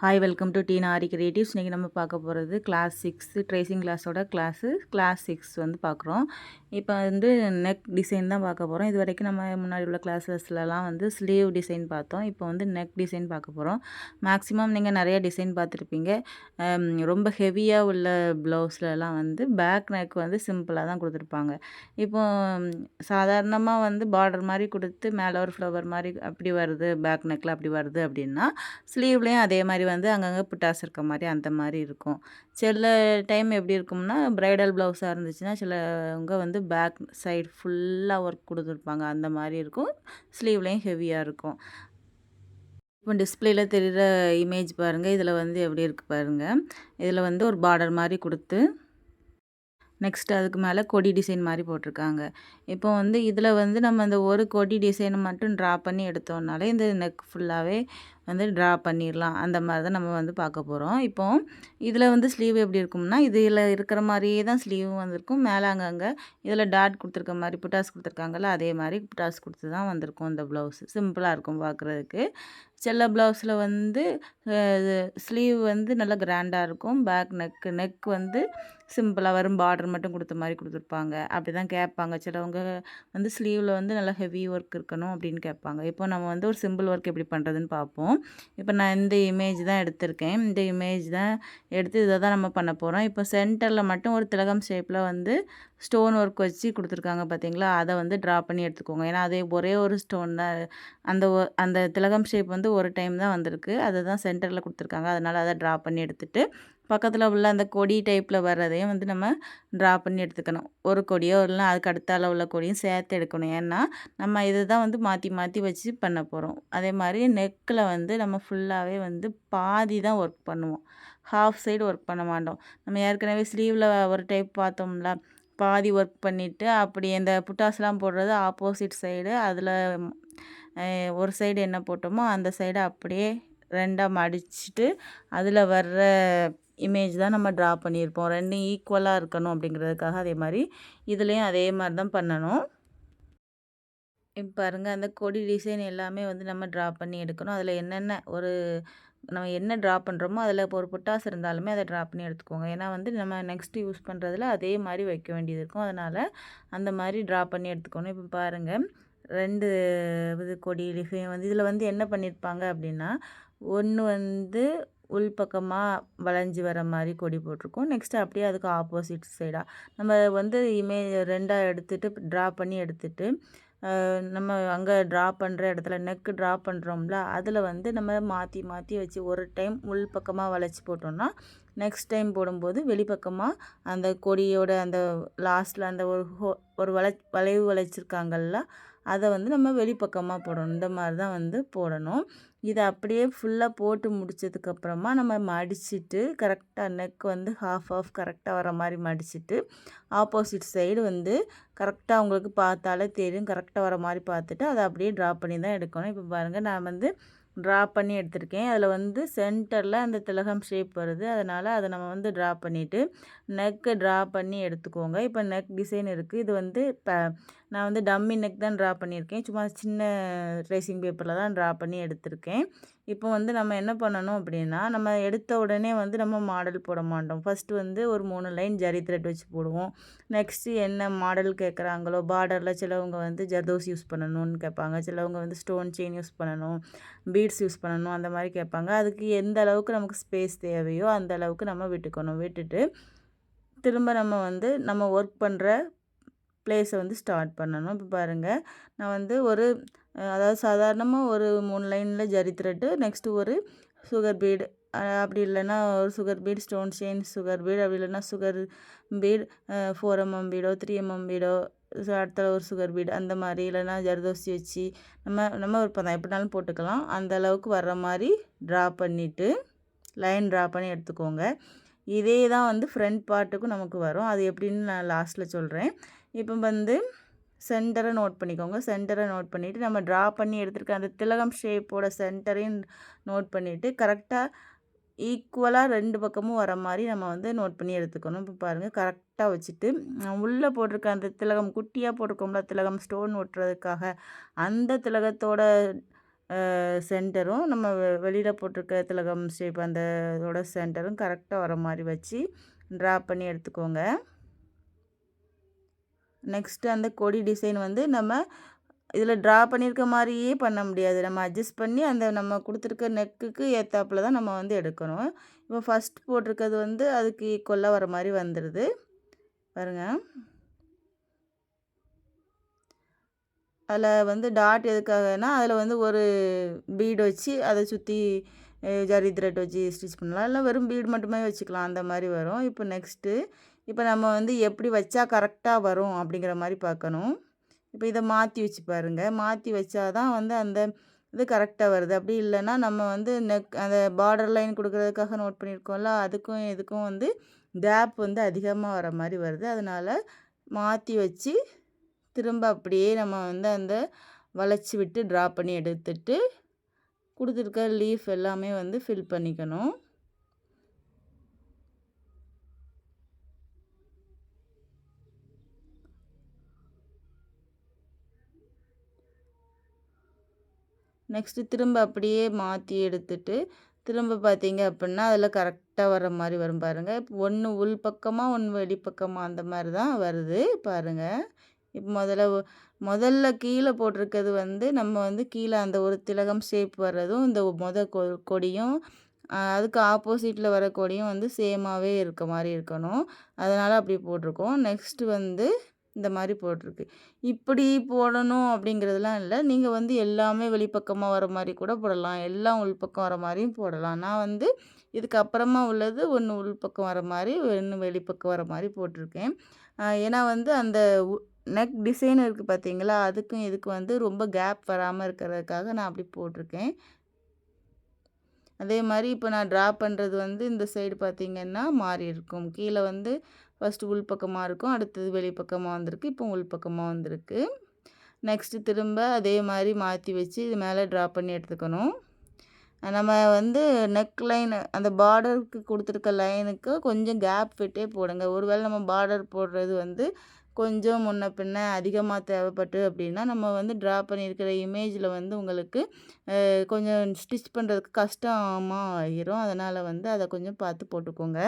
Hi welcome to Teena Aari creatives. இன்றைக்கி நம்ம பார்க்க போகிறது கிளாஸ் 6 ட்ரேசிங் கிளாஸோட கிளாஸ் 6 வந்து பார்க்குறோம். இப்போ வந்து நெக் டிசைன் தான் பார்க்க போகிறோம். இது வரைக்கும் நம்ம முன்னாடி உள்ள கிளாஸஸ்லலாம் வந்து ஸ்லீவ் டிசைன் பார்த்தோம். இப்போ வந்து நெக் டிசைன் பார்க்க போகிறோம். மேக்ஸிமம் நீங்கள் நிறைய டிசைன் பார்த்துருப்பீங்க. ரொம்ப ஹெவியாக உள்ள ப்ளவுஸ்லலாம் வந்து பேக் நெக் வந்து சிம்பிளாக தான் கொடுத்துருப்பாங்க. இப்போ சாதாரணமாக வந்து பார்டர் மாதிரி கொடுத்து மேலே ஒரு ஃப்ளவர் மாதிரி அப்படி வருது, பேக் நெக்கில் அப்படி வருது அப்படின்னா ஸ்லீவ்லேயும் அதே மாதிரி வந்து அங்கங்கே புட்டாஸ் இருக்க மாதிரி அந்த மாதிரி இருக்கும். சில டைம் எப்படி இருக்கும்னா ப்ரைடல் ப்ளவுஸாக இருந்துச்சுன்னா சிலவங்க வந்து பேக் சைடு ஃபுல்லாக ஒர்க் கொடுத்துருப்பாங்க. அந்த மாதிரி இருக்கும். ஸ்லீவ்லேயும் ஹெவியாக இருக்கும். இப்போ டிஸ்பிளேயில் தெரிகிற இமேஜ் பாருங்கள். இதில் வந்து எப்படி இருக்குது பாருங்கள். இதில் வந்து ஒரு பார்டர் மாதிரி கொடுத்து நெக்ஸ்ட் அதுக்கு மேலே கொடி டிசைன் மாதிரி போட்டிருக்காங்க. இப்போ வந்து இதில் வந்து நம்ம அந்த ஒரு கொடி டிசைனை மட்டும் ட்ரா பண்ணி எடுத்தோம்னாலே இந்த நெக் ஃபுல்லாகவே வந்து ட்ரா பண்ணிடலாம். அந்த மாதிரி தான் நம்ம வந்து பார்க்க போகிறோம். இப்போ இதில் வந்து ஸ்லீவ் எப்படி இருக்கும்னா இதில் இருக்கிற மாதிரியே தான் ஸ்லீவும் வந்திருக்கும். மேலே அங்கங்கே இதில் டாட் கொடுத்துருக்க மாதிரி புட்டாஸ் கொடுத்துருக்காங்கல்ல, அதே மாதிரி புட்டாஸ் கொடுத்து தான் வந்திருக்கும். இந்த ப்ளவுஸ் சிம்பிளாக இருக்கும் பார்க்குறதுக்கு. சில ப்ளவுஸில் வந்து ஸ்லீவ் வந்து நல்லா கிராண்டாக இருக்கும். பேக் நெக் வந்து சிம்பிளாக வரும். பார்டர் மட்டும் கொடுத்த மாதிரி கொடுத்துருப்பாங்க. அப்படி தான் கேட்பாங்க. சிலவங்க வந்து ஸ்லீவில் வந்து நல்லா ஹெவி ஒர்க் இருக்கணும் அப்படின்னு கேட்பாங்க. இப்போ நம்ம வந்து ஒரு சிம்பிள் ஒர்க் எப்படி பண்ணுறதுன்னு பார்ப்போம். இப்போ நான் இந்த இமேஜ் தான் எடுத்திருக்கேன். இந்த இமேஜ் தான் எடுத்து இதை தான் நம்ம பண்ண போகிறோம். இப்போ சென்டரில் மட்டும் ஒரு திலகம் ஷேப்பில் வந்து ஸ்டோன் ஒர்க் வச்சு கொடுத்துருக்காங்க பார்த்தீங்களா, அதை வந்து ட்ரா பண்ணி எடுத்துக்கோங்க. ஏன்னா அதே ஒரே ஒரு ஸ்டோன் தான். அந்த திலகம் ஷேப் வந்து ஒரு டைம் தான் வந்திருக்கு. அதை தான் சென்டரில் கொடுத்துருக்காங்க. அதனால் அதை ட்ரா பண்ணி எடுத்துகிட்டு பக்கத்தில் உள்ள அந்த கொடி டைப்பில் வர்றதையும் வந்து நம்ம ட்ரா பண்ணி எடுத்துக்கணும். ஒரு கொடியோ இல்லைனா அதுக்கு அடுத்தால உள்ள கொடியும் சேர்த்து எடுக்கணும். ஏன்னா நம்ம இதை தான் வந்து மாற்றி மாற்றி வச்சு பண்ண போகிறோம். அதே மாதிரி நெக்கில் வந்து நம்ம ஃபுல்லாகவே வந்து பாதி தான் ஒர்க் பண்ணுவோம். ஹாஃப் சைடு ஒர்க் பண்ண மாட்டோம். நம்ம ஏற்கனவே ஸ்லீவில் ஒரு டைப் பார்த்தோம்ல, பாதி ஒர்க் பண்ணிவிட்டு அப்படி இந்த புட்டாஸ்லாம் போடுறது ஆப்போசிட் சைடு, அதில் ஒரு சைடு என்ன போட்டோமோ அந்த சைடு அப்படியே ரெண்டாக மடிச்சுட்டு அதில் வர்ற இமேஜ் தான் நம்ம ட்ரா பண்ணியிருப்போம். ரெண்டும் ஈக்குவலாக இருக்கணும் அப்படிங்கிறதுக்காக. அதே மாதிரி இதுலேயும் அதே மாதிரி தான் பண்ணணும். இப்போ பாருங்கள், அந்த கொடி டிசைன் எல்லாமே வந்து நம்ம ட்ரா பண்ணி எடுக்கணும். அதில் என்னென்ன நம்ம என்ன ட்ரா பண்ணுறோமோ அதில் ஒரு புட்டாஸ் இருந்தாலுமே அதை ட்ரா பண்ணி எடுத்துக்கோங்க. ஏன்னா வந்து நம்ம நெக்ஸ்ட்டு யூஸ் பண்ணுறதுல அதே மாதிரி வைக்க வேண்டியது இருக்கும். அதனால் அந்த மாதிரி ட்ரா பண்ணி எடுத்துக்கணும். இப்போ பாருங்கள், 2 இது கொடி டிசைன் வந்து இதில் வந்து என்ன பண்ணியிருப்பாங்க அப்படின்னா, ஒன்று வந்து உள்பக்கமாக வளைஞ்சி வர மாதிரி கொடி போட்டிருக்கோம். நெக்ஸ்ட்டு அப்படியே அதுக்கு ஆப்போசிட் சைடாக நம்ம வந்து இமேஜ் 2ஆக எடுத்துகிட்டு ட்ரா பண்ணி எடுத்துகிட்டு நம்ம அங்கே ட்ரா பண்ணுற இடத்துல நெக்கு ட்ரா பண்ணுறோம்ல, அதில் வந்து நம்ம மாற்றி மாற்றி வச்சு ஒரு டைம் உள் பக்கமாக வளைச்சி போட்டோம்னா நெக்ஸ்ட் டைம் போடும்போது வெளிப்பக்கமாக அந்த கொடியோட அந்த லாஸ்ட்டில் அந்த ஒரு வளைவு வளைச்சிருக்காங்கல்ல, அதை வந்து நம்ம வெளிப்பக்கமாக போடணும். இந்த மாதிரி தான் வந்து போடணும். இதை அப்படியே ஃபுல்லாக போட்டு முடித்ததுக்கப்புறமா நம்ம மடிச்சுட்டு கரெக்டாக நெக் வந்து ஹாஃப் கரெக்டாக வர மாதிரி மடிச்சுட்டு ஆப்போசிட் சைடு வந்து கரெக்டாக உங்களுக்கு பார்த்தாலே தெரியும். கரெக்டாக வர மாதிரி பார்த்துட்டு அதை அப்படியே ட்ரா பண்ணி தான் எடுக்கணும். இப்போ பாருங்கள், நான் வந்து ட்ரா பண்ணி எடுத்திருக்கேன். அதில் வந்து சென்டரில் அந்த திலகம் ஷேப் வருது. அதனால் அதை நம்ம வந்து ட்ரா பண்ணிவிட்டு நெக்கு ட்ரா பண்ணி எடுத்துக்கோங்க. இப்போ நெக் டிசைன் இருக்குது. இது வந்து நான் வந்து டம்மி நெக் தான் ட்ரா பண்ணியிருக்கேன். சும்மா சின்ன ட்ரேசிங் பேப்பரில் தான் ட்ரா பண்ணி எடுத்திருக்கேன். இப்போ வந்து நம்ம என்ன பண்ணணும் அப்படின்னா, நம்ம எடுத்த உடனே வந்து நம்ம மாடல் போட மாட்டோம். ஃபஸ்ட்டு வந்து ஒரு 3 லைன் ஜரி த்ரெட் வச்சு போடுவோம். நெக்ஸ்ட்டு என்ன மாடல் கேட்குறாங்களோ, பார்டரில் சிலவங்க வந்து ஜர்தோசி யூஸ் பண்ணணும்னு கேட்பாங்க. சிலவங்க வந்து ஸ்டோன் செயின் யூஸ் பண்ணணும், பீட்ஸ் யூஸ் பண்ணணும், அந்த மாதிரி கேட்பாங்க. அதுக்கு எந்த அளவுக்கு நமக்கு ஸ்பேஸ் தேவையோ அந்த அளவுக்கு நம்ம விட்டுக்கணும். விட்டுட்டு திரும்ப நம்ம வந்து நம்ம ஒர்க் பண்ணுற ப்ளேஸை வந்து ஸ்டார்ட் பண்ணணும். இப்போ பாருங்கள், நான் வந்து அதாவது சாதாரணமாக ஒரு 3 லைனில் ஜரி த்ரெட்டு, நெக்ஸ்ட்டு ஒரு சுகர் பீடு, அப்படி இல்லைன்னா ஒரு sugar beat, stone chain, sugar beat, அப்படி இல்லைன்னா சுகர் பீட் 4mm பீடோ 3mm பீடோ, அடுத்த ஒரு சுகர் பீட், அந்த மாதிரி இல்லைன்னா ஜர்தோசி வச்சு நம்ம விருப்பம் தான், எப்படினாலும் போட்டுக்கலாம். அந்த அளவுக்கு வர்ற மாதிரி ட்ரா பண்ணிவிட்டு லைன் ட்ரா பண்ணி எடுத்துக்கோங்க. இதே தான் வந்து ஃப்ரண்ட் பார்ட்டுக்கும் நமக்கு வரும். அது எப்படின்னு நான் லாஸ்ட்டில் சொல்கிறேன். இப்போ வந்து சென்டரை நோட் பண்ணிக்கோங்க. சென்டரை நோட் பண்ணிவிட்டு நம்ம ட்ரா பண்ணி எடுத்துருக்க அந்த திலகம் ஷேப்போட சென்டரையும் நோட் பண்ணிவிட்டு கரெக்டாக ஈக்குவலாக 2 பக்கமும் வர மாதிரி நம்ம வந்து நோட் பண்ணி எடுத்துக்கணும். இப்போ பாருங்கள், கரெக்டாக வச்சுட்டு உள்ளே போட்டிருக்க அந்த திலகம் குட்டியாக போட்டிருக்கோம்ல, திலகம் ஸ்டோன் ஒட்டுறதுக்காக, அந்த திலகத்தோட சென்டரும் நம்ம வெளியில் போட்டிருக்க திலகம் ஷேப் அந்த இதோட சென்டரும் கரெக்டாக வர மாதிரி வச்சு ட்ரா பண்ணி எடுத்துக்கோங்க. நெக்ஸ்ட்டு அந்த கொடி டிசைன் வந்து நம்ம இதில் ட்ரா பண்ணியிருக்க மாதிரியே பண்ண முடியாது. நம்ம அட்ஜஸ்ட் பண்ணி அந்த நம்ம கொடுத்துருக்க நெக்குக்கு ஏற்றாப்புல தான் நம்ம வந்து எடுக்கணும். இப்போ ஃபஸ்ட் போட்டிருக்கிறது வந்து அதுக்கு ஈக்குவலாக வர மாதிரி வந்துடுது பாருங்கள். அதில் வந்து டாட் எதுக்காகனா அதில் வந்து ஒரு பீடு வச்சு அதை சுற்றி ஜரி த்ரெட் வச்சு ஸ்டிச் பண்ணலாம், இல்லை வெறும் பீடு மட்டுமே வச்சுக்கலாம், அந்த மாதிரி வரும். இப்போ நெக்ஸ்ட்டு இப்போ நம்ம வந்து எப்படி வச்சா கரெக்டாக வரும் அப்படிங்கிற மாதிரி பார்க்கணும். இப்போ இதை மாற்றி வச்சு பாருங்கள். மாற்றி வச்சா தான் வந்து அந்த இது கரெக்டாக வருது. அப்படி இல்லைன்னா நம்ம வந்து அந்த பார்டர் லைன் கொடுக்குறதுக்காக நோட் பண்ணியிருக்கோம்ல, அதுக்கும் இதுக்கும் வந்து கேப் வந்து அதிகமாக வர மாதிரி வருது. அதனால் மாற்றி வச்சு திரும்ப அப்படியே நம்ம வந்து அந்த வளைச்சி விட்டு ட்ரா பண்ணி எடுத்துட்டு கொடுத்துருக்க லீஃப் எல்லாமே வந்து ஃபில் பண்ணிக்கணும். நெக்ஸ்ட்டு திரும்ப அப்படியே மாற்றி எடுத்துட்டு திரும்ப பார்த்தீங்க அப்படின்னா அதில் கரெக்டாக வர மாதிரி வரும் பாருங்கள். இப்போ ஒன்று உள் பக்கமாக ஒன்று வெளிப்பக்கமாக அந்த மாதிரி தான் வருது பாருங்கள். இப்போ முதல்ல கீழே போட்டிருக்கிறது வந்து நம்ம வந்து கீழே அந்த ஒரு திலகம் ஷேப் வர்றதும் இந்த கொடியும் அதுக்கு ஆப்போசிட்டில் வர கொடியும் வந்து சேமாகவே இருக்க மாதிரி இருக்கணும். அதனால் அப்படி போட்டிருக்கோம். நெக்ஸ்ட்டு வந்து இந்த மாதிரி போட்டிருக்கு. இப்படி போடணும் அப்படிங்கிறதுலாம் இல்லை. நீங்கள் வந்து எல்லாமே வெளிப்பக்கமாக வர மாதிரி கூட போடலாம், எல்லாம் உள்பக்கம் வர மாதிரியும் போடலாம். நான் வந்து இதுக்கு அப்புறமா உள்ளது ஒன்று உள்பக்கம் வர மாதிரி ஒன்று வெளிப்பக்கம் வர மாதிரி போட்டிருக்கேன். ஏன்னா வந்து அந்த நெக் டிசைன் இருக்குது பார்த்தீங்களா, அதுக்கும் இதுக்கு வந்து ரொம்ப கேப் வராமல் இருக்கிறதுக்காக நான் அப்படி போட்டிருக்கேன். அதே மாதிரி இப்போ நான் ட்ரா பண்ணுறது வந்து இந்த சைடு பார்த்திங்கன்னா மாறி இருக்கும். கீழே வந்து ஃபஸ்ட்டு உள்பக்கமாக இருக்கும், அடுத்தது வெளிப்பக்கமாக வந்திருக்கு, இப்போ உள்பக்கமாக வந்திருக்கு. நெக்ஸ்ட்டு திரும்ப அதே மாதிரி மாற்றி வச்சு இது மேலே ட்ரா பண்ணி எடுத்துக்கணும். நம்ம வந்து நெக் லைன் அந்த பார்டருக்கு கொடுத்துருக்க லைனுக்கு கொஞ்சம் கேப் விட்டே போடுங்க. ஒருவேளை நம்ம பார்டர் போடுறது வந்து கொஞ்சம் முன்ன பின்ன அதிகமாக தேவைப்பட்டு அப்படின்னா நம்ம வந்து ட்ரா பண்ணியிருக்கிற இமேஜில் வந்து உங்களுக்கு கொஞ்சம் ஸ்டிச் பண்ணுறதுக்கு கஷ்டமாக ஆகிரும். அதனால் வந்து அதை கொஞ்சம் பார்த்து போட்டுக்கோங்க.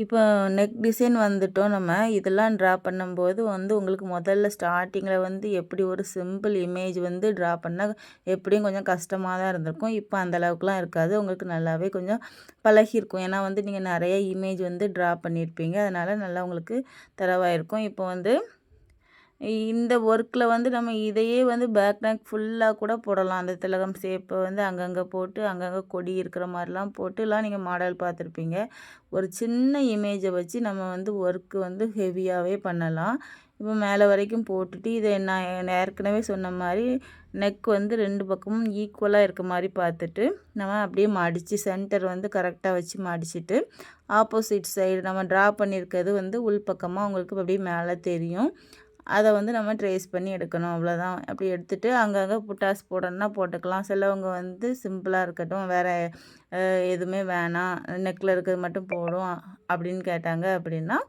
இப்போ நெக் டிசைன் வந்துட்டோம். நம்ம இதெல்லாம் ட்ரா பண்ணும்போது வந்து உங்களுக்கு முதல்ல ஸ்டார்டிங்கில் வந்து எப்படி ஒரு சிம்பிள் இமேஜ் வந்து ட்ரா பண்ணால் எப்படியும் கொஞ்சம் கஷ்டமாக தான் இருந்திருக்கும். இப்போ அந்த அளவுக்குலாம் இருக்காது. உங்களுக்கு நல்லாவே கொஞ்சம் பழகியிருக்கும். ஏன்னா வந்து நீங்கள் நிறைய இமேஜ் வந்து ட்ரா பண்ணியிருப்பீங்க. அதனால் நல்லா உங்களுக்கு தரவாயிருக்கும். இப்போ வந்து இந்த ஒர்க்கில் வந்து நம்ம இதையே வந்து பேக் நெக் ஃபுல்லாக கூட போடலாம். அந்த திலகம் ஷேப்பை வந்து அங்கங்கே போட்டு அங்கங்கே கொடி இருக்கிற மாதிரிலாம் போட்டுலாம் நீங்கள் மாடல் பார்த்துருப்பீங்க. ஒரு சின்ன இமேஜை வச்சு நம்ம வந்து ஒர்க்கு வந்து ஹெவியாகவே பண்ணலாம். இப்போ மேலே வரைக்கும் போட்டுட்டு இதை நான் ஏற்கனவே சொன்ன மாதிரி நெக் வந்து 2 பக்கமும் ஈக்குவலாக இருக்க மாதிரி பார்த்துட்டு நம்ம அப்படியே மடித்து சென்டர் வந்து கரெக்டாக வச்சு மடிச்சுட்டு ஆப்போசிட் சைடு நம்ம ட்ரா பண்ணியிருக்கிறது வந்து உள்பக்கமாக உங்களுக்கு அப்படியே மேலே தெரியும். அதை வந்து நம்ம ட்ரேஸ் பண்ணி எடுக்கணும், அவ்வளோதான். அப்படி எடுத்துகிட்டு அங்கங்கே புட்டாஸ் போடணுன்னா போட்டுக்கலாம். சிலவங்க வந்து சிம்பிளாக இருக்கட்டும், வேறு எதுவுமே வேணாம், நெக்கில் இருக்கிறது மட்டும் போடும் அப்படின்னு கேட்டாங்க அப்படின்னா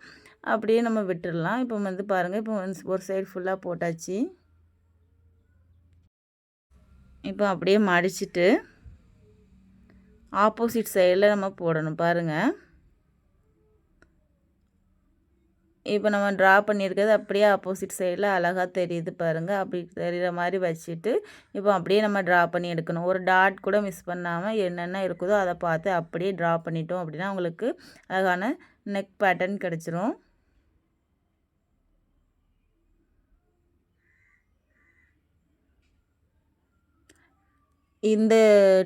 அப்படியே நம்ம விட்டுடலாம். இப்போ வந்து பாருங்கள், இப்போ ஒரு சைடு ஃபுல்லாக போட்டாச்சு. இப்போ அப்படியே மடிச்சுட்டு ஆப்போசிட் சைடில் நம்ம போடணும் பாருங்கள். இப்போ நம்ம ட்ரா பண்ணியிருக்கிறது அப்படியே ஆப்போசிட் சைடில் அழகாக தெரியுது பாருங்கள். அப்படி தெரிகிற மாதிரி வச்சுட்டு இப்போ அப்படியே நம்ம ட்ரா பண்ணி எடுக்கணும். ஒரு டாட் கூட மிஸ் பண்ணாமல் என்னென்ன இருக்குதோ அதை பார்த்து அப்படியே ட்ரா பண்ணிட்டோம் அப்படின்னா உங்களுக்கு அழகான நெக் பேட்டர்ன் கிடச்சிரும். இந்த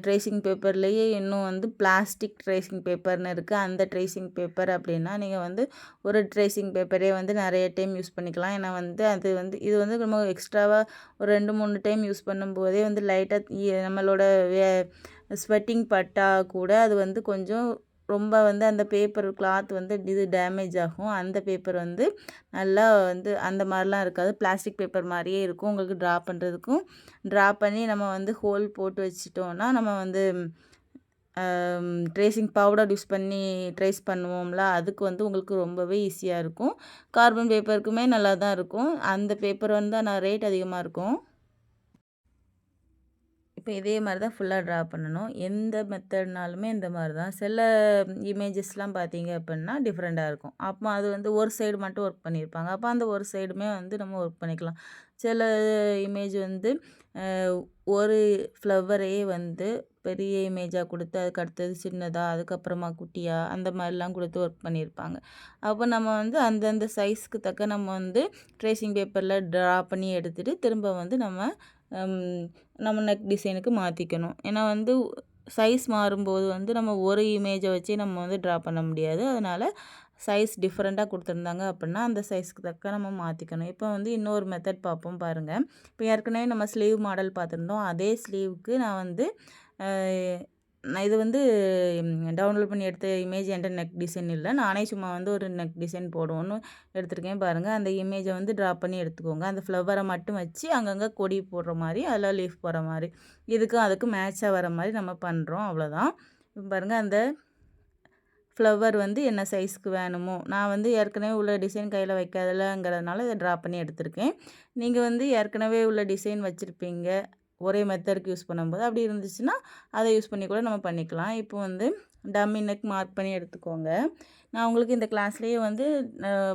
ட்ரேசிங் பேப்பர்லேயே இன்னும் வந்து பிளாஸ்டிக் ட்ரேசிங் பேப்பர்னு இருக்குது. அந்த ட்ரேசிங் பேப்பர் அப்படின்னா நீங்கள் வந்து ஒரு ட்ரேசிங் பேப்பரே வந்து நிறைய டைம் யூஸ் பண்ணிக்கலாம். ஏன்னா வந்து அது வந்து இது வந்து நம்ம எக்ஸ்ட்ராவாக ஒரு 2-3 டைம் யூஸ் பண்ணும்போதே வந்து லைட்டாக நம்மளோட ஸ்வெட்டிங் பட்டா கூட அது வந்து கொஞ்சம் ரொம்ப வந்து அந்த பேப்பர் கிளாத் வந்து இது டேமேஜ் ஆகும். அந்த பேப்பர் வந்து நல்லா வந்து அந்த மாதிரிலாம் இருக்காது, பிளாஸ்டிக் பேப்பர் மாதிரியே இருக்கும். உங்களுக்கு ட்ரா பண்ணுறதுக்கும் ட்ரா பண்ணி நம்ம வந்து ஹோல் போட்டு வச்சிட்டோன்னா நம்ம வந்து ட்ரேசிங் பவுடர் யூஸ் பண்ணி ட்ரேஸ் பண்ணுவோம்ல, அதுக்கு வந்து உங்களுக்கு ரொம்பவே ஈஸியாக இருக்கும். கார்பன் பேப்பருக்குமே நல்லா தான் இருக்கும். அந்த பேப்பர் வந்து ஆனால் ரேட் அதிகமாக இருக்கும். இப்போ இதே மாதிரி தான் ஃபுல்லாக ட்ரா பண்ணணும். எந்த மெத்தட்னாலுமே இந்த மாதிரி தான். சில இமேஜஸ்லாம் பார்த்தீங்க அப்படின்னா டிஃப்ரெண்ட்டாக இருக்கும். அப்போ அது வந்து ஒரு சைடு மட்டும் ஒர்க் பண்ணியிருப்பாங்க. அப்போ அந்த ஒரு சைடுமே வந்து நம்ம ஒர்க் பண்ணிக்கலாம். சில இமேஜ் வந்து ஒரு ஃப்ளவரையே வந்து பெரிய இமேஜாக கொடுத்து அதுக்கு அடுத்தது சின்னதா, அதுக்கப்புறமா குட்டியா அந்த மாதிரிலாம் கொடுத்து ஒர்க் பண்ணியிருப்பாங்க. அப்போ நம்ம வந்து அந்தந்த சைஸ்க்கு தக்க நம்ம வந்து ட்ரேசிங் பேப்பரில் ட்ரா பண்ணி எடுத்துகிட்டு திரும்ப வந்து நம்ம நெக் டிசைனுக்கு மாற்றிக்கணும். ஏன்னா வந்து சைஸ் மாறும்போது வந்து நம்ம ஒரு இமேஜை வச்சு நம்ம வந்து ட்ரா பண்ண முடியாது. அதனால் சைஸ் டிஃப்ரெண்ட்டாக கொடுத்துருந்தாங்க அப்படின்னா அந்த சைஸ்க்கு தக்க நம்ம மாற்றிக்கணும். இப்போ வந்து இன்னொரு மெத்தட் பார்ப்போம் பாருங்கள். இப்போ ஏற்கனவே நம்ம ஸ்லீவ் மாடல் பார்த்துருந்தோம். அதே ஸ்லீவுக்கு நான் வந்து நான் இது வந்து டவுன்லோட் பண்ணி எடுத்த இமேஜ் என்கிட்ட நெக் டிசைன் இல்லை. நானே சும்மா வந்து ஒரு நெக் டிசைன் போடுவோன்னு எடுத்திருக்கேன் பாருங்கள். அந்த இமேஜை வந்து ட்ரா பண்ணி எடுத்துக்கோங்க. அந்த ஃப்ளவரை மட்டும் வச்சு அங்கங்கே கொடி போடுற மாதிரி அதில் லீஃப் போடுற மாதிரி இதுக்கும் அதுக்கும் மேட்சாக வர மாதிரி நம்ம பண்ணுறோம். அவ்வளோதான். இப்போ பாருங்கள் அந்த ஃப்ளவர் வந்து என்ன சைஸ்க்கு வேணுமோ நான் வந்து ஏற்கனவே உள்ள டிசைன் கையில் வைக்காதலங்கிறதுனால இதை ட்ரா பண்ணி எடுத்திருக்கேன். நீங்கள் வந்து ஏற்கனவே உள்ள டிசைன் வச்சுருப்பீங்க ஒரே மெத்தடுக்கு யூஸ் பண்ணும்போது. அப்படி இருந்துச்சுன்னா அதை யூஸ் பண்ணி கூட நம்ம பண்ணிக்கலாம். இப்போ வந்து டம்மி நெக் மார்க் பண்ணி எடுத்துக்கோங்க. நான் உங்களுக்கு இந்த கிளாஸ்லேயே வந்து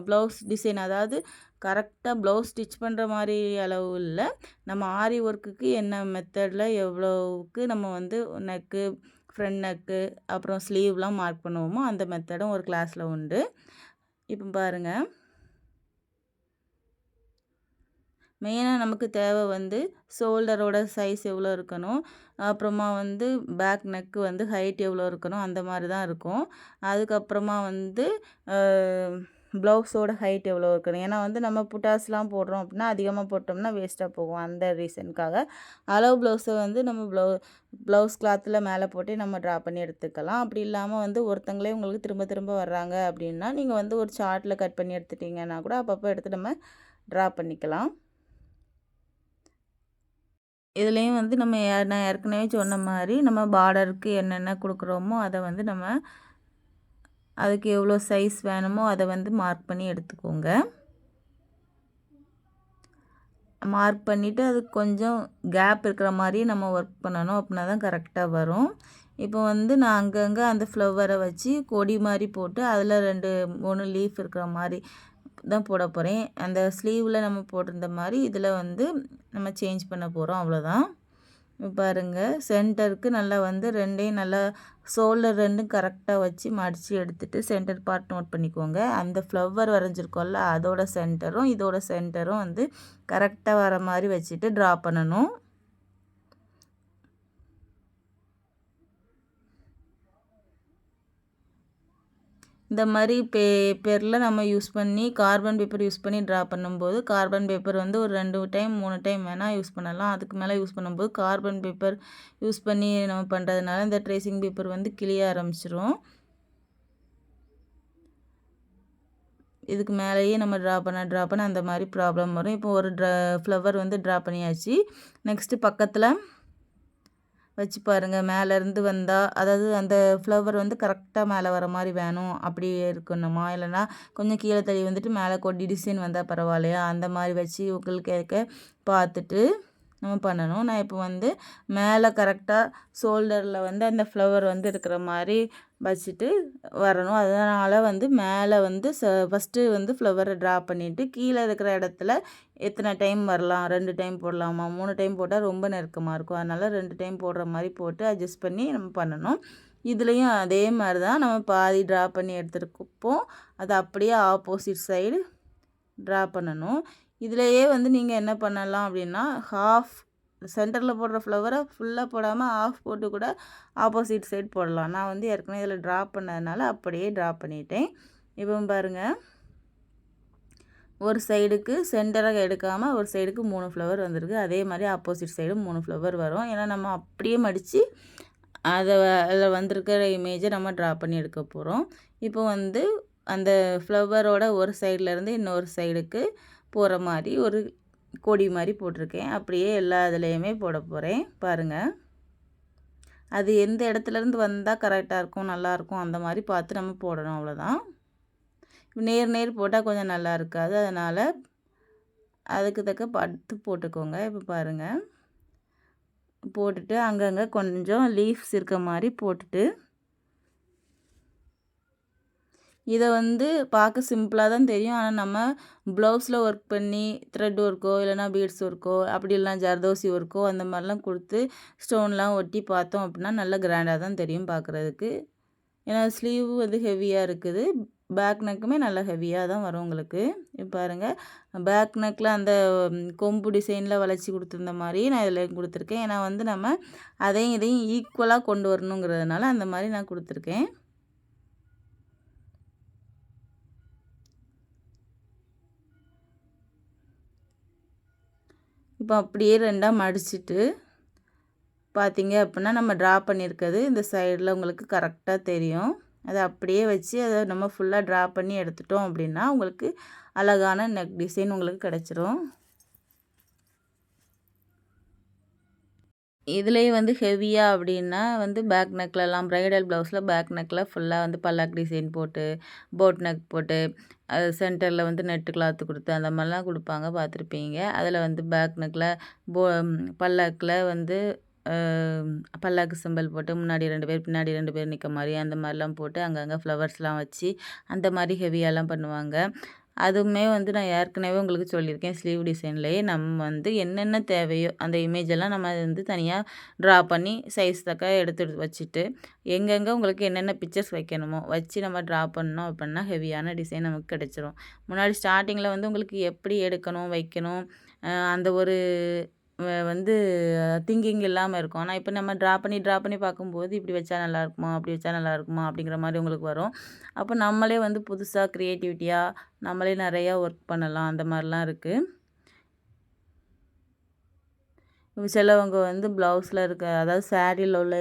ப்ளவுஸ் டிசைன் அதாவது கரெக்டாக ப்ளவுஸ் ஸ்டிச் பண்ணுற மாதிரி அளவு இல்லை. நம்ம ஆரி ஒர்க்குக்கு என்ன மெத்தடில் எவ்வளோவுக்கு நம்ம வந்து நெக்கு ஃப்ரண்ட் நெக்கு அப்புறம் ஸ்லீவ்லாம் மார்க் பண்ணுவோமோ அந்த மெத்தடும் ஒரு கிளாஸில் உண்டு. இப்போ பாருங்கள், மெயினாக நமக்கு தேவை வந்து ஷோல்டரோட சைஸ் எவ்வளோ இருக்கணும், அப்புறமா வந்து பேக் நெக்கு வந்து ஹைட் எவ்வளோ இருக்கணும், அந்த மாதிரி தான் இருக்கும். அதுக்கப்புறமா வந்து ப்ளவுஸோட ஹைட் எவ்வளோ இருக்கணும். ஏன்னா வந்து நம்ம புட்டாஸ்லாம் போடுறோம் அப்படின்னா அதிகமாக போட்டோம்னா வேஸ்ட்டாக போகும். அந்த ரீசனுக்காக அளவு ப்ளவுஸை வந்து நம்ம ப்ளவுஸ் கிளாத்தில் மேலே போட்டு நம்ம ட்ரா பண்ணி எடுத்துக்கலாம். அப்படி இல்லாமல் வந்து ஒருத்தங்களே உங்களுக்கு திரும்ப திரும்ப வர்றாங்க அப்படின்னா நீங்கள் வந்து ஒரு சார்ட்டில் கட் பண்ணி எடுத்துட்டிங்கன்னா கூட அப்பப்போ எடுத்து நம்ம ட்ரா பண்ணிக்கலாம். இதுலேயும் வந்து நம்ம நான் ஏற்கனவே சொன்ன மாதிரி நம்ம பார்டருக்கு என்னென்ன கொடுக்குறோமோ அதை வந்து நம்ம அதுக்கு எவ்வளோ சைஸ் வேணுமோ அதை வந்து மார்க் பண்ணி எடுத்துக்கோங்க. மார்க் பண்ணிவிட்டு அதுக்கு கொஞ்சம் கேப் இருக்கிற மாதிரி நம்ம ஒர்க் பண்ணணும். அப்படின்னா தான் கரெக்டாக வரும். இப்போ வந்து நான் அங்கங்கே அந்த ஃப்ளவரை வச்சு கொடி மாதிரி போட்டு அதில் 2, 3 லீஃப் இருக்கிற மாதிரி தான் போட போகிறேன். அந்த ஸ்லீவில் நம்ம போட்டிருந்த மாதிரி இதில் வந்து நம்ம சேஞ்ச் பண்ண போகிறோம். அவ்வளோதான். பாருங்கள், சென்டருக்கு நல்லா வந்து ரெண்டையும் நல்லா ஷோல்டர் ரெண்டும் கரெக்டாக வச்சு மடித்து எடுத்துகிட்டு சென்டர் பார்ட் நோட் பண்ணிக்கோங்க. அந்த ஃப்ளவர் வரைஞ்சிருக்கோம்ல அதோட சென்டரும் இதோட சென்டரும் வந்து கரெக்டாக வர மாதிரி வச்சுட்டு ட்ரா பண்ணணும். இந்த மாதிரி பேப்பரில் நம்ம யூஸ் பண்ணி கார்பன் பேப்பர் யூஸ் பண்ணி ட்ரா பண்ணும்போது கார்பன் பேப்பர் வந்து ஒரு 2 டைம் 3 டைம் வேணால் யூஸ் பண்ணலாம். அதுக்கு மேலே யூஸ் பண்ணும்போது கார்பன் பேப்பர் யூஸ் பண்ணி நம்ம பண்ணுறதுனால இந்த ட்ரேசிங் பேப்பர் வந்து கிளிய ஆரம்பிச்சிரும். இதுக்கு மேலேயே நம்ம ட்ரா பண்ண அந்த மாதிரி ப்ராப்ளம் வரும். இப்போ ஒரு ஃப்ளவர் வந்து ட்ரா பண்ணியாச்சு. நெக்ஸ்ட்டு பக்கத்தில் வச்சு பாருங்கள். மேலேருந்து வந்தால் அதாவது அந்த ஃப்ளவர் வந்து கரெக்டாக மேலே வர மாதிரி வேணும் அப்படி இருக்கணுமா, இல்லைனா கொஞ்சம் கீழே தள்ளி வந்துட்டு மேலே கொடி டிசைன் வந்தால் பரவாயில்லையா, அந்த மாதிரி வச்சு உங்களுக்கு பார்த்துட்டு நம்ம பண்ணணும். நான் இப்போ வந்து மேலே கரெக்டாக ஷோல்டரில் வந்து அந்த ஃப்ளவர் வந்து இருக்கிற மாதிரி வச்சுட்டு வரணும். அதனால் வந்து மேலே வந்து ஃபஸ்ட்டு வந்து ஃப்ளவரை ட்ரா பண்ணிவிட்டு கீழே இருக்கிற இடத்துல எத்தனை டைம் வரலாம், 2 டைம் போடலாமா, 3 டைம் போட்டால் ரொம்ப நெருக்கமாக இருக்கும். அதனால் 2 டைம் போடுற மாதிரி போட்டு அட்ஜஸ்ட் பண்ணி நம்ம பண்ணணும். இதுலேயும் அதே மாதிரி தான் நம்ம பாதி ட்ரா பண்ணி எடுத்துருப்போம். அது அப்படியே ஆப்போசிட் சைடு ட்ரா பண்ணணும். இதிலையே வந்து நீங்கள் என்ன பண்ணலாம் அப்படின்னா ஹாஃப் சென்டரில் போடுற ஃப்ளவரை ஃபுல்லாக போடாமல் ஆஃப் போட்டு கூட ஆப்போசிட் சைடு போடலாம். நான் வந்து ஏற்கனவே இதில் ட்ரா பண்ணதுனால அப்படியே ட்ரா பண்ணிட்டேன். இப்போ பாருங்கள், ஒரு சைடுக்கு சென்டராக எடுக்காமல் ஒரு சைடுக்கு 3 ஃப்ளவர் வந்திருக்கு. அதே மாதிரி ஆப்போசிட் சைடும் 3 ஃப்ளவர் வரும். ஏன்னா நம்ம அப்படியே மடித்து அதில் வந்திருக்கிற இமேஜை நம்ம ட்ரா பண்ணி எடுக்க போகிறோம். இப்போ வந்து அந்த ஃப்ளவரோட ஒரு சைட்லேருந்து இன்னொரு சைடுக்கு போகிற மாதிரி ஒரு கொடி மாதிரி போட்டிருக்கேன். அப்படியே எல்லா இதுலேயுமே போட போகிறேன். பாருங்கள், அது எந்த இடத்துலேருந்து வந்தால் கரெக்டாக இருக்கும், நல்லாயிருக்கும் அந்த மாதிரி பார்த்து நம்ம போடணும். அவ்வளோதான். நேர் போட்டால் கொஞ்சம் நல்லா இருக்காது. அதனால் அதுக்கு தக்க பார்த்து போட்டுக்கோங்க. இப்போ பாருங்கள், போட்டுட்டு அங்கங்கே கொஞ்சம் லீஃப்ஸ் இருக்க மாதிரி போட்டுட்டு இதை வந்து பார்க்க சிம்பிளாக தான் தெரியும். ஆனால் நம்ம ப்ளவுஸில் ஒர்க் பண்ணி த்ரெட் ஒர்க்கோ இல்லைனா பீட்ஸ் ஒர்க்கோ அப்படி இல்லைனா ஜர்தோசி ஒர்க்கோ அந்த மாதிரிலாம் கொடுத்து ஸ்டோன்லாம் ஒட்டி பார்த்தோம் அப்படின்னா நல்லா கிராண்டாக தான் தெரியும் பார்க்குறதுக்கு. ஏன்னா ஸ்லீவ் வந்து ஹெவியாக இருக்குது. பேக் நெக்குமே நல்லா ஹெவியாக தான் வரும் உங்களுக்கு. இப்போ பாருங்கள், பேக் நெக்கில் அந்த கொம்பு டிசைனில் வளைச்சி கொடுத்துருந்த மாதிரி நான் இதில் கொடுத்துருக்கேன். ஏன்னா வந்து நம்ம அதையும் இதையும் ஈக்குவலாக கொண்டு வரணுங்கிறதுனால அந்த மாதிரி நான் கொடுத்துருக்கேன். இப்போ அப்படியே ரெண்டாக மடிச்சுட்டு பார்த்தீங்க அப்படின்னா நம்ம ட்ரா பண்ணியிருக்கிறது இந்த சைடில் உங்களுக்கு கரெக்டாக தெரியும். அதை அப்படியே வச்சு அதை நம்ம ஃபுல்லாக ட்ரா பண்ணி எடுத்துட்டோம் அப்படின்னா உங்களுக்கு அழகான நெக் டிசைன் உங்களுக்கு கிடச்சிரும். இதுலேயே வந்து ஹெவியாக அப்படின்னா வந்து பேக் நெக்லலாம் ப்ரைடல் ப்ளவுஸில் பேக் நெக்கில் ஃபுல்லாக வந்து பல்லாக் டிசைன் போட்டு போட் நெக் போட்டு அது சென்டரில் வந்து நெட்டு கிளாத்து கொடுத்து அந்த மாதிரிலாம் கொடுப்பாங்க, பார்த்துருப்பீங்க. அதில் வந்து பேக் நெக்கில் பல்லாக்கில் வந்து பல்லாக்கு சிம்பிள் போட்டு முன்னாடி 2 பேர் பின்னாடி 2 பேர் நிற்க மாதிரி அந்த மாதிரிலாம் போட்டு அங்கங்கே ஃப்ளவர்ஸ்லாம் வச்சு அந்த மாதிரி ஹெவியாலாம் பண்ணுவாங்க. அதுவுமே வந்து நான் ஏற்கனவே உங்களுக்கு சொல்லியிருக்கேன். ஸ்லீவ் டிசைன்லேயே நம்ம வந்து என்னென்ன தேவையோ அந்த இமேஜெல்லாம் நம்ம வந்து தனியாக ட்ரா பண்ணி சைஸ் தக்க எடுத்து வச்சுட்டு எங்கெங்கே உங்களுக்கு என்னென்ன பிக்சர்ஸ் வைக்கணுமோ வச்சு நம்ம ட்ரா பண்ணோம் அப்படின்னா ஹெவியான டிசைன் நமக்கு கிடச்சிரும். முன்னாடி ஸ்டார்டிங்கில் வந்து உங்களுக்கு எப்படி எடுக்கணும் வைக்கணும் அந்த ஒரு வந்து திங்கிங் இல்லாமல் இருக்கும். ஆனால் இப்போ நம்ம ட்ரா பண்ணி பார்க்கும்போது இப்படி வச்சா நல்லாயிருக்குமா அப்படி வச்சா நல்லாயிருக்குமா அப்படிங்கிற மாதிரி உங்களுக்கு வரும். அப்போ நம்மளே வந்து புதுசாக க்ரியேட்டிவிட்டியாக நம்மளே நிறையா ஒர்க் பண்ணலாம். அந்த மாதிரிலாம் இருக்குது. சிலவங்க வந்து ப்ளவுஸில் இருக்க அதாவது சாரியில் உள்ள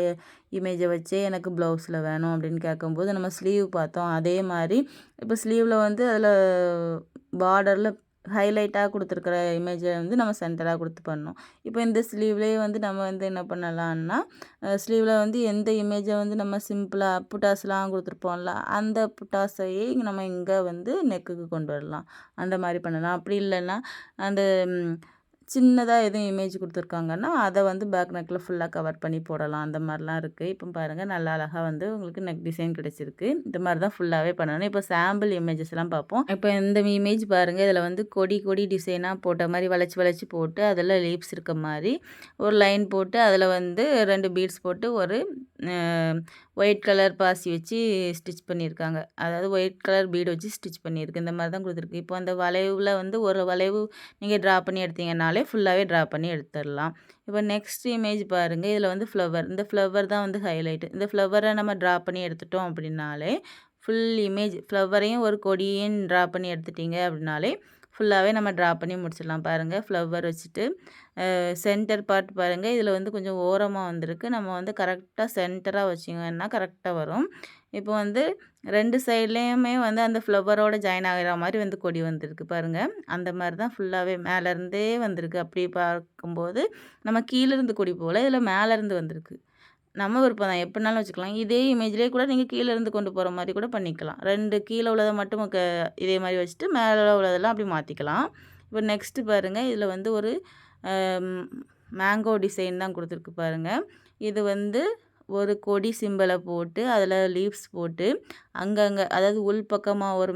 இமேஜை வச்சே எனக்கு ப்ளவுஸில் வேணும் அப்படின்னு கேட்கும்போது நம்ம ஸ்லீவ் பார்த்தோம். அதே மாதிரி இப்போ ஸ்லீவில் வந்து அதில் பார்டரில் ஹைலைட்டாக கொடுத்துருக்குற இமேஜை வந்து நம்ம சென்டராக கொடுத்து பண்ணோம். இப்போ இந்த ஸ்லீவ்லேயே வந்து நம்ம வந்து என்ன பண்ணலான்னா ஸ்லீவில் வந்து எந்த இமேஜை வந்து நம்ம சிம்பிளாக புட்டாஸ்லாம் கொடுத்துருப்போம்ல அந்த புட்டாஸையே நம்ம இங்கே வந்து நெக்குக்கு கொண்டு வரலாம். அந்த மாதிரி பண்ணலாம். அப்படி இல்லைன்னா அந்த சின்னதாக எதுவும் இமேஜ் கொடுத்துருக்காங்கன்னா அதை வந்து பேக் நெக்கில் ஃபுல்லாக கவர் பண்ணி போடலாம். அந்த மாதிரிலாம் இருக்குது. இப்போ பாருங்கள் நல்லா அழகாக வந்து உங்களுக்கு நெக் டிசைன் கிடச்சிருக்கு. இந்த மாதிரி தான் ஃபுல்லாகவே பண்ணணும். இப்போ சாம்பிள் இமேஜஸ்லாம் பார்ப்போம். இப்போ இந்த இமேஜ் பாருங்கள், இதில் வந்து கொடி டிசைனாக போட்ட மாதிரி வளைச்சி போட்டு அதில் லீவ்ஸ் இருக்க மாதிரி ஒரு லைன் போட்டு அதில் வந்து 2 பீட்ஸ் போட்டு ஒரு ஒயிட் கலர் பாசி வச்சு ஸ்டிச் பண்ணியிருக்காங்க. அதாவது ஒயிட் கலர் பீடு வச்சு ஸ்டிச் பண்ணியிருக்கு. இந்த மாதிரி தான் கொடுத்துருக்கு. இப்போ அந்த வளைவில் வந்து ஒரு வளைவு நீங்கள் ட்ரா பண்ணி எடுத்தீங்கன்னாலே ஃபுல்லாகவே ட்ரா பண்ணி எடுத்துடலாம். இப்போ நெக்ஸ்ட் இமேஜ் பாருங்கள், இதில் வந்து ஃப்ளவர், இந்த ஃப்ளவர் தான் வந்து ஹைலைட்டு. இந்த ஃப்ளவரை நம்ம ட்ரா பண்ணி எடுத்துட்டோம் அப்படின்னாலே ஃபுல் இமேஜ் ஃப்ளவரையும் ஒரு கொடியையும் ட்ரா பண்ணி எடுத்துட்டிங்க அப்படின்னாலே ஃபுல்லாகவே நம்ம ட்ரா பண்ணி முடிச்சிடலாம். பாருங்கள், ஃப்ளவர் வச்சுட்டு சென்டர் பார்ட் பாருங்கள், இதில் வந்து கொஞ்சம் ஓரமாக வந்திருக்கு. நம்ம வந்து கரெக்டாக சென்டராக வச்சிங்கன்னா கரெக்டாக வரும். இப்போ வந்து 2 சைட்லேயுமே வந்து அந்த ஃப்ளவரோட ஜாயின் ஆகிற மாதிரி வந்து கொடி வந்திருக்கு பாருங்கள். அந்த மாதிரி தான் ஃபுல்லாகவே மேலேருந்தே வந்திருக்கு. அப்படி பார்க்கும்போது நம்ம கீழேருந்து கொடி போல் இதில் மேலேருந்து வந்திருக்கு. நம்ம விருப்பம் தான், எப்படினாலும் வச்சுக்கலாம். இதே இமேஜ்லேயே கூட நீங்கள் கீழேருந்து கொண்டு போகிற மாதிரி கூட பண்ணிக்கலாம். 2 கீழே உள்ளதை மட்டும் இதே மாதிரி வச்சுட்டு மேலே உள்ளதெல்லாம் அப்படி மாற்றிக்கலாம். இப்போ நெக்ஸ்ட்டு பாருங்கள், இதில் வந்து ஒரு மேங்கோ டிசைன் தான் கொடுத்துருக்கு பாருங்கள். இது வந்து ஒரு கொடி சிம்பிளை போட்டு அதில் லீவ்ஸ் போட்டு அங்கங்கே அதாவது உள் பக்கமாக ஒரு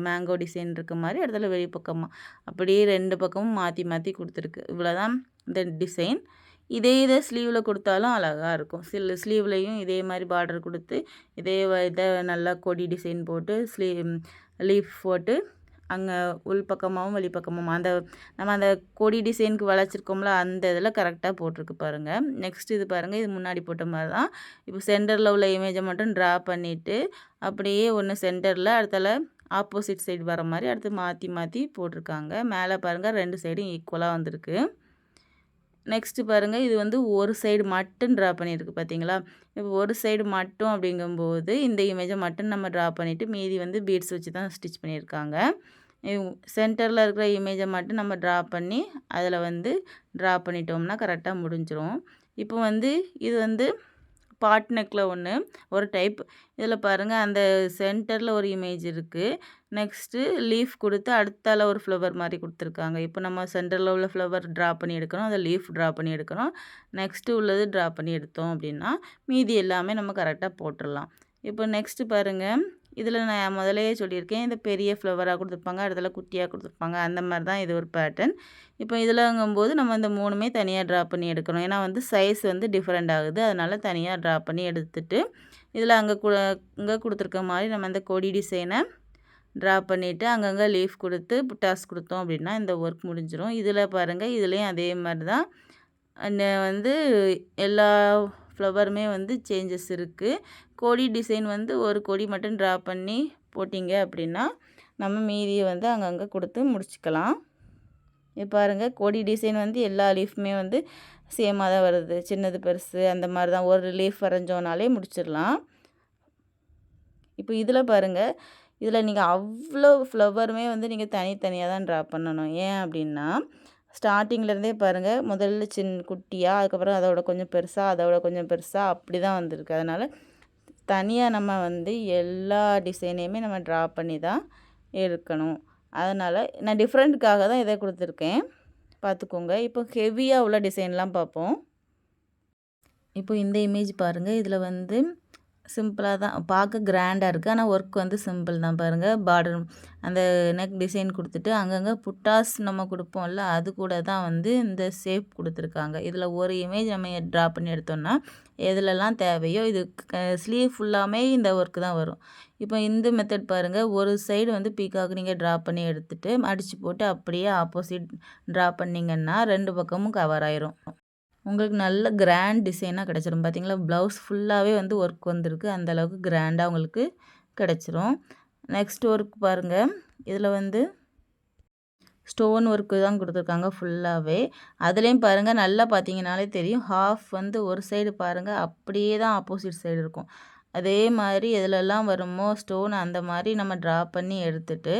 மேங்கோ டிசைன் இருக்க மாதிரி இடத்துல வெளிப்பக்கமாக அப்படியே 2 பக்கமும் மாற்றி கொடுத்துருக்கு. இவ்வளோதான் இந்த டிசைன். இதே ஸ்லீவில் கொடுத்தாலும் அழகாக இருக்கும். ஸ்லீவ்லேயும் இதே மாதிரி பார்டர் கொடுத்து இதை நல்லா கொடி டிசைன் போட்டு லீஃப் போட்டு அங்கே உள் பக்கமாகவும் வெளிப்பக்கமாகவும் நம்ம அந்த கொடி டிசைனுக்கு வளைச்சிருக்கோம்ல அந்த இதில் கரெக்டாக போட்டிருக்கு பாருங்கள். நெக்ஸ்ட் இது பாருங்கள், இது முன்னாடி போட்ட மாதிரி தான். இப்போ சென்டரில் உள்ள இமேஜை மட்டும் ட்ரா பண்ணிவிட்டு அப்படியே ஒன்று சென்டரில் அடுத்தால ஆப்போசிட் சைடு வர மாதிரி அடுத்து மாற்றி போட்டிருக்காங்க. மேலே பாருங்கள் 2 சைடும் ஈக்குவலாக வந்திருக்கு. நெக்ஸ்ட்டு பாருங்கள், இது வந்து ஒரு சைடு மட்டும் ட்ரா பண்ணியிருக்கு பார்த்தீங்களா? இப்போ ஒரு சைடு மட்டும் அப்படிங்கும்போது இந்த இமேஜை மட்டும் நம்ம ட்ரா பண்ணிவிட்டு மீதி வந்து பீட்ஸ் வச்சு தான் ஸ்டிச் பண்ணியிருக்காங்க. சென்டரில் இருக்கிற இமேஜை மட்டும் நம்ம ட்ரா பண்ணி அதில் வந்து ட்ரா பண்ணிட்டோம்னா கரெக்டாக முடிஞ்சிடும். இப்போ வந்து இது வந்து பாட் நெக்கில் ஒன்று ஒரு டைப். இதில் பாருங்கள் அந்த சென்டரில் ஒரு இமேஜ் இருக்குது. நெக்ஸ்ட்டு லீஃப் கொடுத்து அடுத்தால ஒரு ஃப்ளவர் மாதிரி கொடுத்துருக்காங்க. இப்போ நம்ம சென்டரில் உள்ள ஃப்ளவர் ட்ரா பண்ணி எடுக்கிறோம், அதை லீஃப் ட்ரா பண்ணி எடுக்கிறோம். நெக்ஸ்ட்டு உள்ளது ட்ரா பண்ணி எடுத்தோம் அப்படின்னா மீதி எல்லாமே நம்ம கரெக்டாக போட்டுடலாம். இப்போ நெக்ஸ்ட்டு பாருங்கள், இதில் நான் முதலையே சொல்லியிருக்கேன், இந்த பெரிய ஃப்ளவராக கொடுத்துருப்பாங்க, இடத்துல குட்டியாக கொடுத்துருப்பாங்க. அந்த மாதிரி தான் இது ஒரு பேட்டர்ன். இப்போ இதில்ங்கும்போது நம்ம இந்த 3மே தனியாக ட்ரா பண்ணி எடுக்கணும். ஏன்னா வந்து சைஸ் வந்து டிஃப்ரெண்ட் ஆகுது. அதனால் தனியாக ட்ரா பண்ணி எடுத்துட்டு இதில் இங்கே கொடுத்துருக்க மாதிரி நம்ம இந்த கொடி டிசைனை ட்ரா பண்ணிவிட்டு அங்கங்கே லீஃப் கொடுத்து புட்டாஸ் கொடுத்தோம் அப்படின்னா இந்த ஒர்க் முடிஞ்சிடும். இதில் பாருங்கள், இதுலேயும் அதே மாதிரி தான் வந்து எல்லா ஃப்ளவருமே வந்து சேஞ்சஸ் இருக்குது. கொடி டிசைன் வந்து ஒரு கொடி மட்டும் ட்ரா பண்ணி போட்டிங்க அப்படின்னா நம்ம மீதியை வந்து அங்கங்கே கொடுத்து முடிச்சுக்கலாம். இப்போ பாருங்கள், கொடி டிசைன் வந்து எல்லா லீஃப்மே வந்து சேமாக தான் வருது. சின்னது பெருசு அந்த மாதிரி தான், ஒரு லீஃப் வரைஞ்சோனாலே முடிச்சிடலாம். இப்போ இதில் பாருங்கள், இதில் நீங்கள் அவ்வளோ ஃப்ளவருமே வந்து நீங்கள் தனித்தனியாக தான் ட்ரா பண்ணணும். ஏன் அப்படின்னா ஸ்டார்டிங்லேருந்தே பாருங்கள், முதல்ல குட்டியாக, அதுக்கப்புறம் அதோட கொஞ்சம் பெருசாக, அதோட கொஞ்சம் பெருசாக அப்படி தான் வந்திருக்கு. அதனால் தனியாக நம்ம வந்து எல்லா டிசைனையுமே நம்ம ட்ரா பண்ணி தான் எடுக்கணும். அதனால் நான் டிஃப்ரெண்ட்டுக்காக தான் இதை கொடுத்துருக்கேன், பார்த்துக்கோங்க. இப்போ ஹெவியாக உள்ள டிசைன்லாம் பார்ப்போம். இப்போ இந்த இமேஜ் பாருங்கள், இதில் வந்து சிம்பிளாக தான் பார்க்க கிராண்டாக இருக்குது. ஆனால் ஒர்க் வந்து சிம்பிள் தான். பாருங்கள், பார்டர் அந்த நெக் டிசைன் கொடுத்துட்டு அங்கங்கே புட்டாஸ் நம்ம கொடுப்போம்ல, அது கூட தான் வந்து இந்த ஷேப் கொடுத்துருக்காங்க. இதில் ஒரு இமேஜ் நம்ம ட்ரா பண்ணி எடுத்தோம்னா எதுலலாம் தேவையோ இது ஸ்லீவ் ஃபுல்லாமே இந்த ஒர்க்கு தான் வரும். இப்போ இந்த மெத்தட் பாருங்கள், ஒரு சைடு வந்து பீக்காக்கு நீங்கள் ட்ரா பண்ணி எடுத்துகிட்டு அடித்து போட்டு அப்படியே ஆப்போசிட் ட்ரா பண்ணிங்கன்னா 2 பக்கமும் கவர் ஆயிரும். உங்களுக்கு நல்ல கிராண்ட் டிசைனாக கிடச்சிரும். பார்த்தீங்களா, ப்ளவுஸ் ஃபுல்லாகவே வந்து ஒர்க் வந்திருக்கு. அந்தளவுக்கு கிராண்டாக உங்களுக்கு கிடச்சிரும். நெக்ஸ்ட் ஒர்க் பாருங்கள், இதில் வந்து ஸ்டோன் ஒர்க்கு தான் கொடுத்துருக்காங்க ஃபுல்லாகவே. அதுலேயும் பாருங்கள், நல்லா பார்த்தீங்கனாலே தெரியும், ஹாஃப் வந்து ஒரு சைடு பாருங்கள் அப்படியே தான் ஆப்போசிட் சைடு இருக்கும். அதே மாதிரி எதுலெல்லாம் வருமோ ஸ்டோன் அந்த மாதிரி நம்ம ட்ரா பண்ணி எடுத்துகிட்டு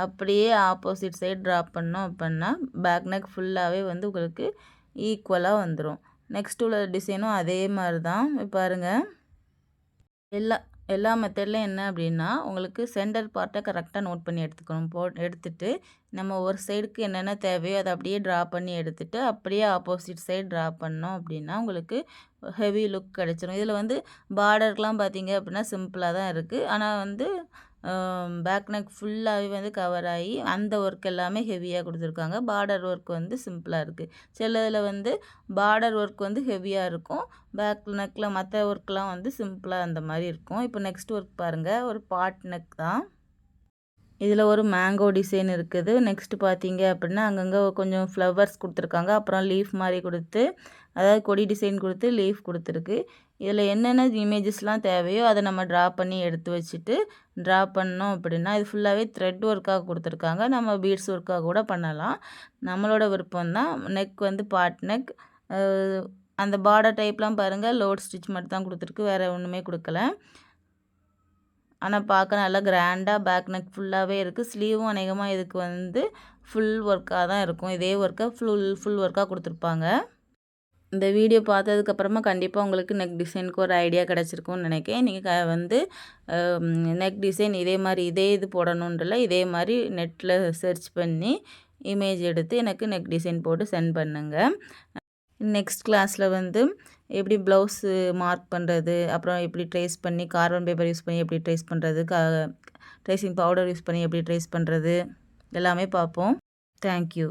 அப்படியே ஆப்போசிட் சைடு ட்ரா பண்ணோம் அப்படின்னா பேக் நெக் ஃபுல்லாகவே வந்து உங்களுக்கு ஈக்குவலாக வந்துடும். நெக்ஸ்ட் உள்ள டிசைனும் அதே மாதிரி தான். பாருங்கள், எல்லா மெத்தட்லையும் என்ன அப்படின்னா உங்களுக்கு சென்டர் பார்ட்டை கரெக்டாக நோட் பண்ணி எடுத்துக்கணும். எடுத்துகிட்டு நம்ம ஒரு சைடுக்கு என்னென்ன தேவையோ அதை அப்படியே ட்ரா பண்ணி எடுத்துகிட்டு அப்படியே ஆப்போசிட் சைடு ட்ரா பண்ணோம் அப்படின்னா உங்களுக்கு ஹெவி லுக் கிடச்சிரும். இதில் வந்து பார்டருக்கெலாம் பார்த்தீங்க அப்படின்னா சிம்பிளாக தான் இருக்குது. ஆனால் வந்து பேக் நெக் ஃபுல்லாகவே வந்து கவர் ஆகி அந்த ஒர்க் எல்லாமே ஹெவியாக கொடுத்துருக்காங்க. பார்டர் ஒர்க் வந்து சிம்பிளாக இருக்குது. சிலதில் வந்து பார்டர் ஒர்க் வந்து ஹெவியாக இருக்கும், பேக் நெக்கில் மற்ற ஒர்க்லாம் வந்து சிம்பிளாக அந்த மாதிரி இருக்கும். இப்போ நெக்ஸ்ட் ஒர்க் பாருங்கள், ஒரு பாட் நெக் தான். இதில் ஒரு மேங்கோ டிசைன் இருக்குது. நெக்ஸ்ட்டு பார்த்தீங்க அப்படின்னா அங்கங்கே கொஞ்சம் ஃப்ளவர்ஸ் கொடுத்துருக்காங்க. அப்புறம் லீஃப் மாதிரி கொடுத்து, அதாவது கொடி டிசைன் கொடுத்து லீஃப் கொடுத்துருக்கு. இதில் என்னென்ன இமேஜஸ்லாம் தேவையோ அதை நம்ம ட்ரா பண்ணி எடுத்து வச்சுட்டு ட்ரா பண்ணோம் அப்படின்னா இது ஃபுல்லாகவே த்ரெட் ஒர்க்காக கொடுத்துருக்காங்க. நம்ம பீட்ஸ் ஒர்க்காக கூட பண்ணலாம், நம்மளோட விருப்பம் தான். நெக் வந்து பாட் நெக். அந்த பார்டர் டைப்லாம் பாருங்கள், லோட் ஸ்டிச் மட்டும் தான் கொடுத்துருக்கு, வேறு ஒன்றுமே கொடுக்கல. ஆனால் பார்க்க நல்லா கிராண்டாக பேக் நெக் ஃபுல்லாகவே இருக்குது. ஸ்லீவும் அநேகமாக இதுக்கு வந்து ஃபுல் ஒர்க்காக தான் இருக்கும். இதே ஒர்க்கை ஃபுல் ஒர்க்காக கொடுத்துருப்பாங்க. இந்த வீடியோ பார்த்ததுக்கப்புறமா கண்டிப்பாக உங்களுக்கு நெக் டிசைனுக்கு ஒரு ஐடியா கிடச்சிருக்கும்னு நினைக்கிறேன். நீங்கள் வந்து நெக் டிசைன் இதே மாதிரி இது போடணுன்றல இதே மாதிரி நெட்டில் சர்ச் பண்ணி இமேஜ் எடுத்து எனக்கு நெக் டிசைன் போட்டு சென்ட் பண்ணுங்கள். நெக்ஸ்ட் கிளாஸில் வந்து எப்படி ப்ளவுஸு மார்க் பண்ணுறது, அப்புறம் எப்படி ட்ரேஸ் பண்ணி கார்பன் பேப்பர் யூஸ் பண்ணி எப்படி ட்ரேஸ் பண்ணுறது, ட்ரேசிங் பவுடர் யூஸ் பண்ணி எப்படி ட்ரேஸ் பண்ணுறது எல்லாமே பார்ப்போம். தேங்க்யூ.